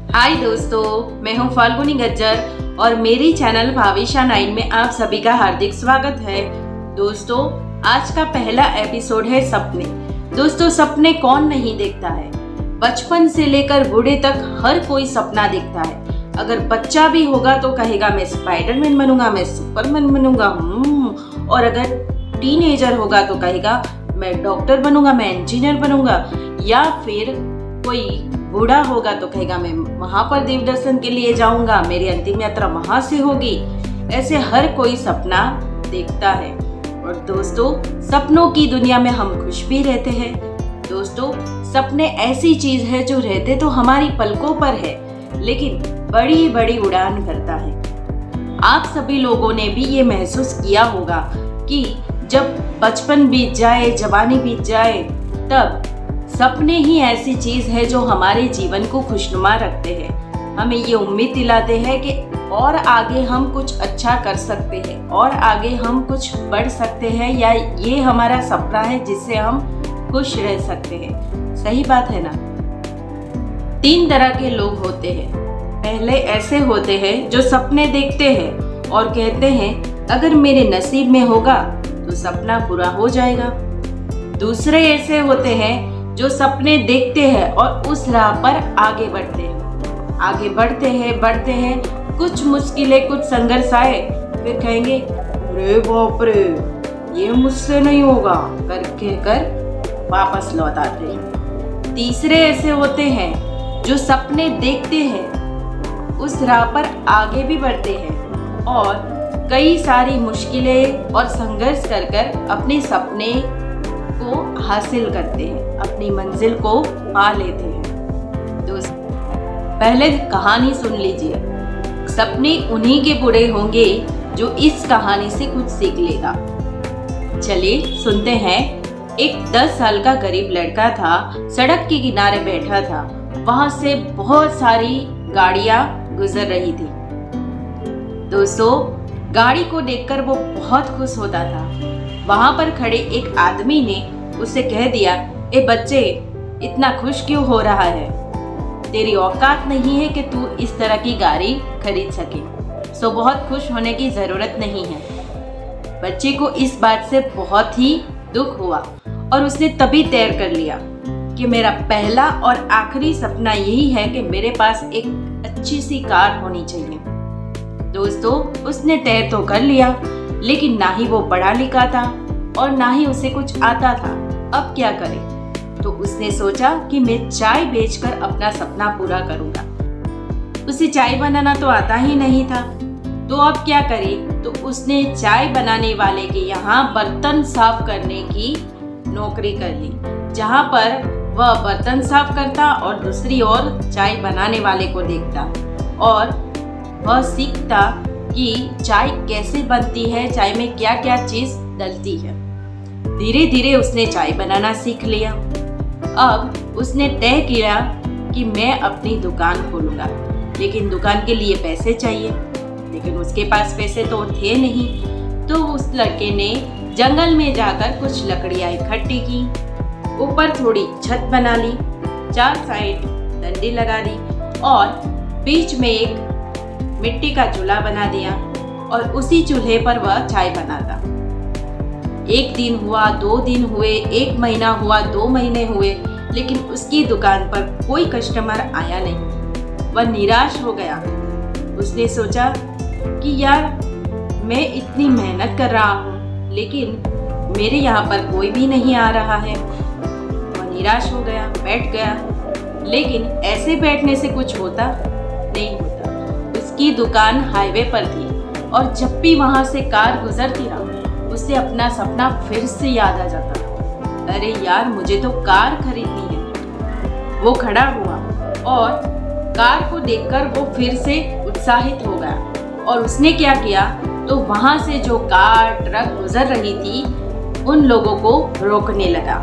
हाय दोस्तों, मैं हूं फाल्गुनी गज्जर और मेरी चैनल भाविशा 9 में आप सभी का हार्दिक स्वागत है। दोस्तों, आज का पहला एपिसोड है सपने। दोस्तों, सपने कौन नहीं देखता है। बचपन से लेकर बूढ़े तक हर कोई सपना देखता है। अगर बच्चा भी होगा तो कहेगा मैं स्पाइडरमैन बनूंगा, मैं सुपरमैन बनूंगा। और अगर टीनेजर होगा तो कहेगा मैं डॉक्टर बनूंगा, मैं इंजीनियर बनूंगा। या फिर कोई बूढ़ा होगा तो कहेगा मैं वहां पर देव दर्शन के लिए जाऊंगा, मेरी अंतिम यात्रा वहां से होगी। ऐसे हर कोई सपना देखता है। और दोस्तों, सपनों की दुनिया में हम खुश भी रहते हैं। दोस्तों, सपने ऐसी चीज है जो रहते तो हमारी पलकों पर है, लेकिन बड़ी बड़ी उड़ान करता है। आप सभी लोगों ने भी ये महसूस किया होगा कि जब बचपन बीत जाए, जवानी बीत जाए, तब सपने ही ऐसी चीज है जो हमारे जीवन को खुशनुमा रखते हैं। हमें ये उम्मीद दिलाते हैं कि और आगे हम कुछ अच्छा कर सकते हैं और आगे हम कुछ बढ़ सकते हैं, या ये हमारा सपना है जिससे हम खुश रह सकते हैं। सही बात है ना। 3 तरह के लोग होते हैं। पहले ऐसे होते हैं जो सपने देखते हैं और कहते हैं अगर मेरे नसीब में होगा तो सपना पूरा हो जाएगा। दूसरे ऐसे होते हैं जो सपने देखते हैं और उस राह पर आगे बढ़ते हैं। आगे बढ़ते हैं, कुछ मुश्किलें, कुछ संघर्ष आए, फिर कहेंगे अरे बाप रे, ये मुझसे नहीं होगा कर वापस लौट आते हैं। तीसरे ऐसे होते हैं जो सपने देखते हैं, उस राह पर आगे भी बढ़ते हैं और कई सारी मुश्किलें और संघर्ष कर अपने सपने को हासिल करते हैं, अपनी मंजिल को पा लेते हैं। दोस्त, पहले कहानी सुन लीजिए। सपने उन्हीं के पूरे होंगे जो इस कहानी से कुछ सीख लेगा। चलिए सुनते हैं। एक 10 साल का गरीब लड़का था, सड़क के किनारे बैठा था। वहां से बहुत सारी गाड़ियां गुजर रही थी। दोस्तों, गाड़ी को देखकर वो बहुत खुश होता था। वहां पर खड़े एक आदमी ने उसे कह दिया, ए बच्चे, इतना खुश क्यों हो रहा है? तेरी औकात नहीं है कि तू इस तरह की गाड़ी खरीद सके, सो बहुत खुश होने की जरूरत नहीं है। बच्चे को इस बात से बहुत ही दुख हुआ और उसने तभी तय कर लिया कि मेरा पहला और आखिरी सपना यही है कि मेरे पास एक अच्छी सी कार होनी चाहिए। दोस्तों, उसने तय तो कर लिया, लेकिन ना ही वो पढ़ा लिखा था और ना ही उसे कुछ आता था। अब क्या करे? तो उसने सोचा कि मैं चाय बेचकर अपना सपना पूरा करूंगा। उसे चाय बनाना तो आता ही नहीं था, तो अब क्या करे? तो उसने चाय बनाने वाले के यहाँ बर्तन साफ करने की नौकरी कर ली, जहाँ पर वह बर्तन साफ करता और दूसरी ओर चाय बनाने वाले को देखता और वह सीखता कि चाय कैसे बनती है, चाय में क्या क्या चीज डलती है। धीरे धीरे उसने चाय बनाना सीख लिया। अब उसने तय किया कि मैं अपनी दुकान खोलूंगा, लेकिन दुकान के लिए पैसे चाहिए, लेकिन उसके पास पैसे तो थे नहीं। तो उस लड़के ने जंगल में जाकर कुछ लकड़ियां इकट्ठी की, ऊपर थोड़ी छत बना ली, 4 साइड डंडी लगा दी और बीच में एक मिट्टी का चूल्हा बना दिया और उसी चूल्हे पर वह चाय बनाता। 1 दिन हुआ, 2 दिन हुए, 1 महीना हुआ, 2 महीने हुए, लेकिन उसकी दुकान पर कोई कस्टमर आया नहीं। वह निराश हो गया। उसने सोचा कि यार, मैं इतनी मेहनत कर रहा हूँ, लेकिन मेरे यहाँ पर कोई भी नहीं आ रहा है। वह निराश हो गया, बैठ गया, लेकिन ऐसे बैठने से कुछ होता नहीं होता। उसकी दुकान हाईवे पर थी और जब भी वहां से कार गुजरती ना, उसे अपना सपना फिर से याद आ जाता। अरे यार, मुझे तो कार खरीदनी है। वो खड़ा हुआ और कार को देखकर वो फिर से उत्साहित हो गया और उसने क्या किया, तो वहां से जो कार ट्रक गुजर रही थी उन लोगों को रोकने लगा।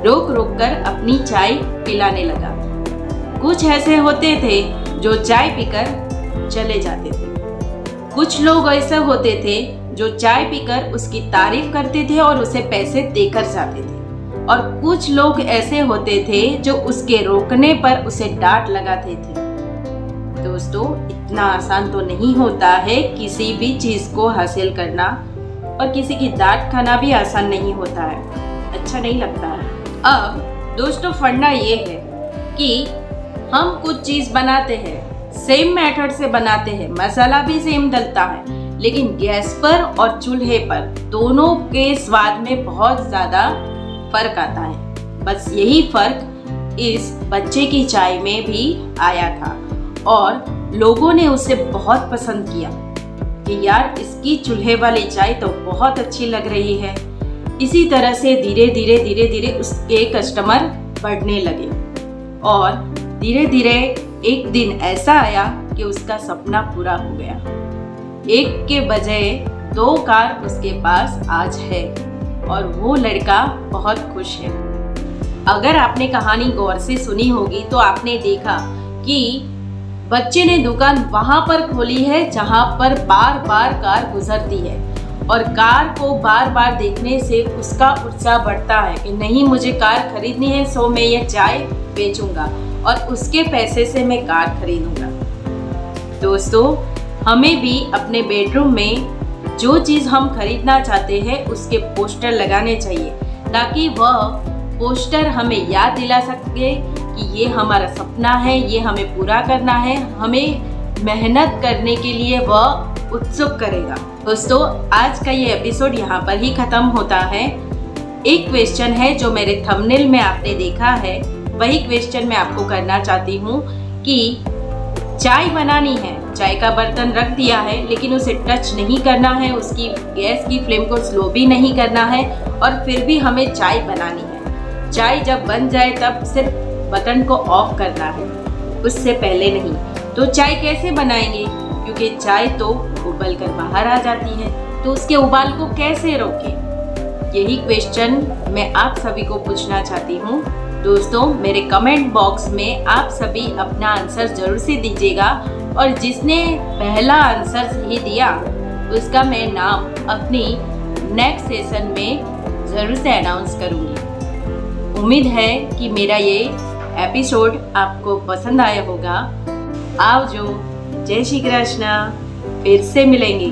रोक कर अपनी चाय पिलाने लगा। कुछ ऐसे होते थे जो चाय पीकर चले जाते थे। कुछ लोग ऐसे होते थे जो चाय पीकर उसकी तारीफ करते थे और उसे पैसे देकर जाते थे। और कुछ लोग ऐसे होते थे जो उसके रोकने पर उसे डांट लगाते थे। दोस्तों, इतना आसान तो नहीं होता है किसी भी चीज को हासिल करना, और किसी की डांट खाना भी आसान नहीं होता है, अच्छा नहीं लगता है। अब दोस्तों, फंडा ये है कि हम कुछ चीज बनाते हैं, सेम मेथड से बनाते हैं, मसाला भी सेम डलता है, लेकिन गैस पर और चूल्हे पर दोनों के स्वाद में बहुत ज्यादा फर्क आता है। बस यही फर्क इस बच्चे की चाय में भी आया था और लोगों ने उसे बहुत पसंद किया कि यार, इसकी चूल्हे वाली चाय तो बहुत अच्छी लग रही है। इसी तरह से धीरे धीरे उसके कस्टमर बढ़ने लगे और धीरे धीरे एक दिन ऐसा आया कि उसका सपना पूरा हो गया। एक के बजाय 2 कार उसके पास आज है और वो लड़का बहुत खुश है। अगर आपने कहानी गौर से सुनी होगी तो आपने देखा कि बच्चे ने दुकान वहां पर खोली है जहां पर बार बार कार गुजरती है, और कार को बार बार देखने से उसका उत्साह बढ़ता है कि नहीं, मुझे कार खरीदनी है, सो मैं ये चाय बेचूंगा और उसके पैसे से मैं कार खरीदूंगा। दोस्तों, हमें भी अपने बेडरूम में जो चीज़ हम खरीदना चाहते हैं उसके पोस्टर लगाने चाहिए, ताकि वह पोस्टर हमें याद दिला सके कि ये हमारा सपना है, ये हमें पूरा करना है, हमें मेहनत करने के लिए वह उत्सुक करेगा। दोस्तों, आज का ये एपिसोड यहाँ पर ही खत्म होता है। एक क्वेश्चन है जो मेरे थंबनेल में आपने देखा है, वही क्वेश्चन मैं आपको करना चाहती हूँ कि चाय बनानी है, चाय का बर्तन रख दिया है, लेकिन उसे टच नहीं करना है, उसकी गैस की फ्लेम को स्लो भी नहीं करना है, और फिर भी हमें चाय बनानी है। चाय जब बन जाए तब सिर्फ बटन को ऑफ करना है, उससे पहले नहीं। तो चाय कैसे बनाएंगे, क्योंकि चाय तो उबल कर बाहर आ जाती है, तो उसके उबाल को कैसे रोकें, यही क्वेश्चन मैं आप सभी को पूछना चाहती हूँ। दोस्तों, मेरे कमेंट बॉक्स में आप सभी अपना आंसर जरूर से दीजिएगा, और जिसने पहला आंसर सही दिया उसका मैं नाम अपनी नेक्स्ट सेशन में ज़रूर से अनाउंस करूँगी। उम्मीद है कि मेरा ये एपिसोड आपको पसंद आया होगा। आवजो, जय श्री कृष्ण, फिर से मिलेंगे।